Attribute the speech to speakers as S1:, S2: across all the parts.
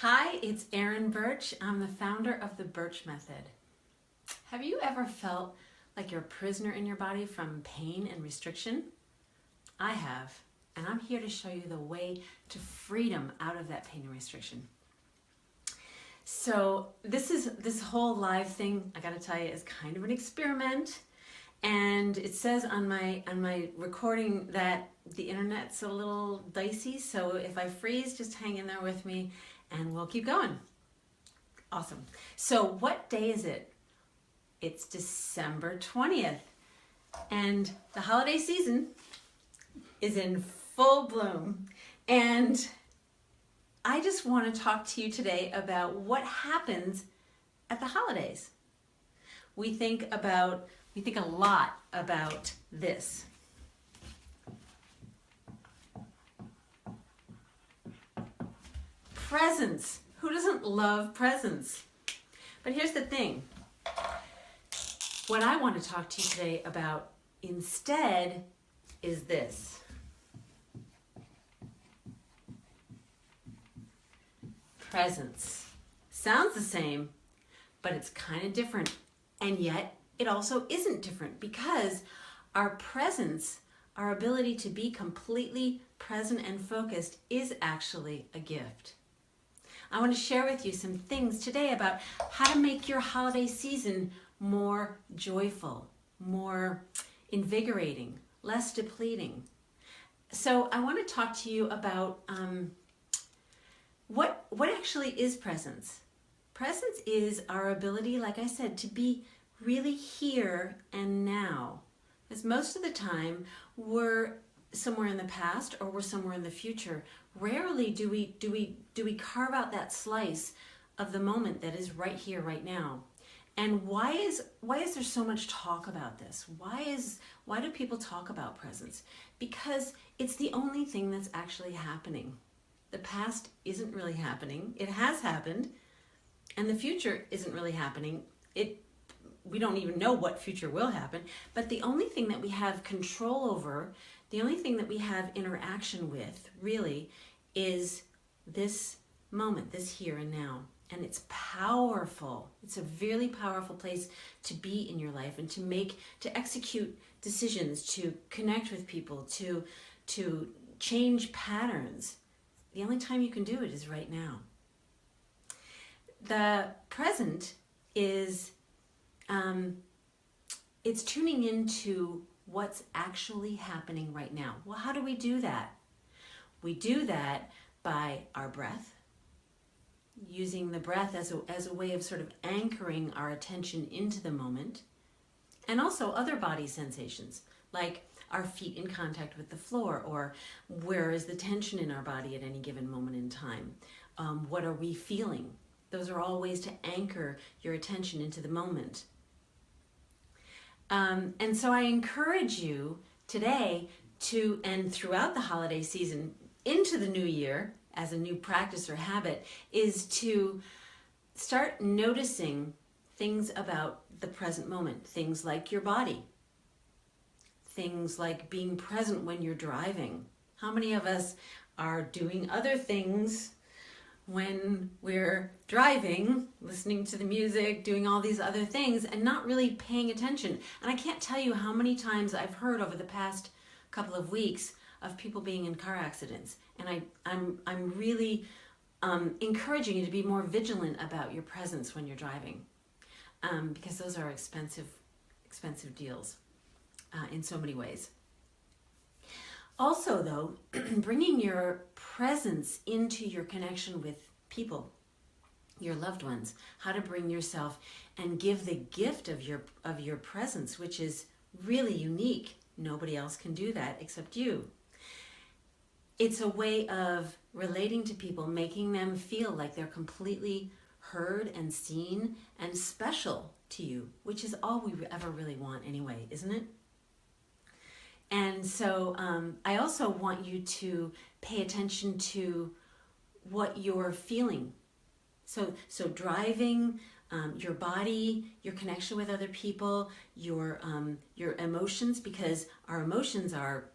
S1: Hi, it's Erin Birch. I'm the founder of the Birch Method. Have you ever felt like you're a prisoner in your body from pain and restriction? I have, and I'm here to show you the way to freedom out of that pain and restriction. So this whole live thing, I gotta tell you, is kind of an experiment. And it says on my recording that the internet's a little dicey, so if I freeze, just hang in there with me and we'll keep going. Awesome. So what day is it? It's December 20th, and the holiday season is in full bloom. And I just want to talk to you today about what happens at the holidays. We think a lot about this. Presents. Who doesn't love presents? But here's the thing. What I want to talk to you today about instead is this. Presents. Sounds the same, but it's kind of different. And yet, it also isn't different, because our presence, our ability to be completely present and focused, is actually a gift. I want to share with you some things today about how to make your holiday season more joyful, more invigorating, less depleting. So I want to talk to you about what actually is presence. Presence is our ability, like I said, to be really here and now. Because most of the time we're somewhere in the past or we're somewhere in the future. Rarely do we carve out that slice of the moment that is right here, right now. And why is there so much talk about this? Why do people talk about presence? Because it's the only thing that's actually happening. The past isn't really happening. It has happened, and the future isn't really happening. We don't even know what future will happen, but the only thing that we have control over, the only thing that we have interaction with, really, is this moment, this here and now. And it's powerful. It's a really powerful place to be in your life and to execute decisions, to connect with people, to change patterns. The only time you can do it is right now. The present is it's tuning into what's actually happening right now. Well, how do we do that? We do that by our breath, using the breath as a way of sort of anchoring our attention into the moment, and also other body sensations, like our feet in contact with the floor, or where is the tension in our body at any given moment in time? What are we feeling? Those are all ways to anchor your attention into the moment. And so I encourage you today and throughout the holiday season into the new year, as a new practice or habit, is to start noticing things about the present moment. Things like your body. Things like being present when you're driving. How many of us are doing other things when we're driving, listening to the music, doing all these other things, and not really paying attention? And I can't tell you how many times I've heard over the past couple of weeks of people being in car accidents. And I'm really encouraging you to be more vigilant about your presence when you're driving, because those are expensive deals in so many ways. Also, though, bringing your presence into your connection with people, your loved ones, how to bring yourself and give the gift of your presence, which is really unique. Nobody else can do that except you. It's a way of relating to people, making them feel like they're completely heard and seen and special to you, which is all we ever really want anyway, isn't it? And so I also want you to pay attention to what you're feeling. So driving, your body, your connection with other people, your emotions, because our emotions are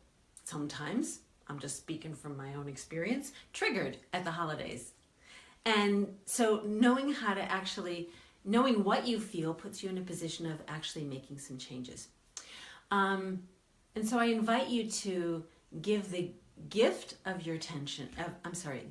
S1: sometimes, I'm just speaking from my own experience, triggered at the holidays. And so knowing how to actually, knowing what you feel puts you in a position of actually making some changes. And so I invite you to give the gift of your attention,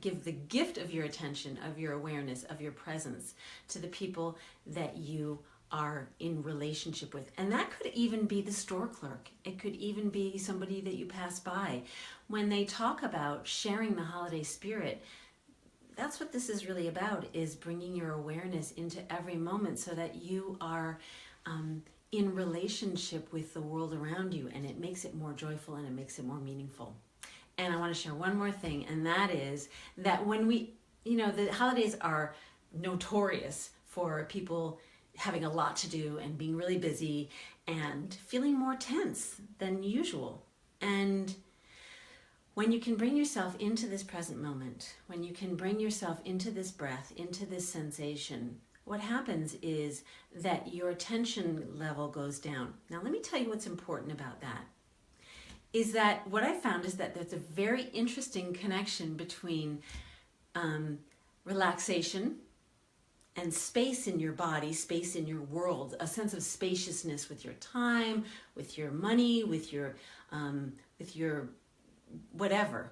S1: give the gift of your attention, of your awareness, of your presence to the people that you are in relationship with. And that could even be the store clerk. It could even be somebody that you pass by. When they talk about sharing the holiday spirit, that's what this is really about, is bringing your awareness into every moment so that you are in relationship with the world around you, and it makes it more joyful and it makes it more meaningful. And I want to share one more thing, and that is that when we, the holidays are notorious for people having a lot to do and being really busy and feeling more tense than usual. And when you can bring yourself into this present moment, when you can bring yourself into this breath, into this sensation, what happens is that your attention level goes down. Now, let me tell you what's important about that. Is that what I found is that there's a very interesting connection between relaxation and space in your body, space in your world, a sense of spaciousness with your time, with your money, with your whatever,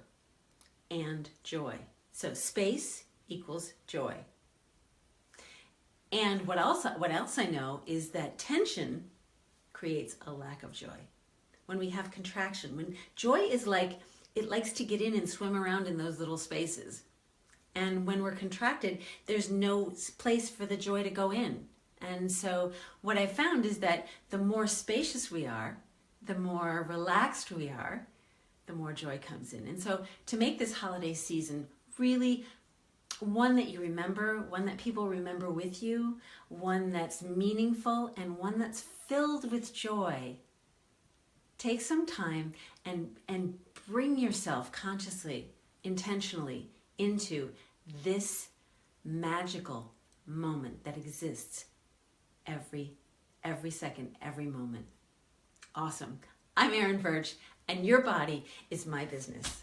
S1: and joy. So space equals joy. And what else I know is that tension creates a lack of joy. When we have contraction, when joy is like, it likes to get in and swim around in those little spaces. And when we're contracted, there's no place for the joy to go in. And so what I found is that the more spacious we are, the more relaxed we are, the more joy comes in. And so to make this holiday season really one that you remember, one that people remember with you, one that's meaningful, and one that's filled with joy, take some time and bring yourself consciously, intentionally into this magical moment that exists every second, every moment. Awesome. I'm Erin Birch, and your body is my business.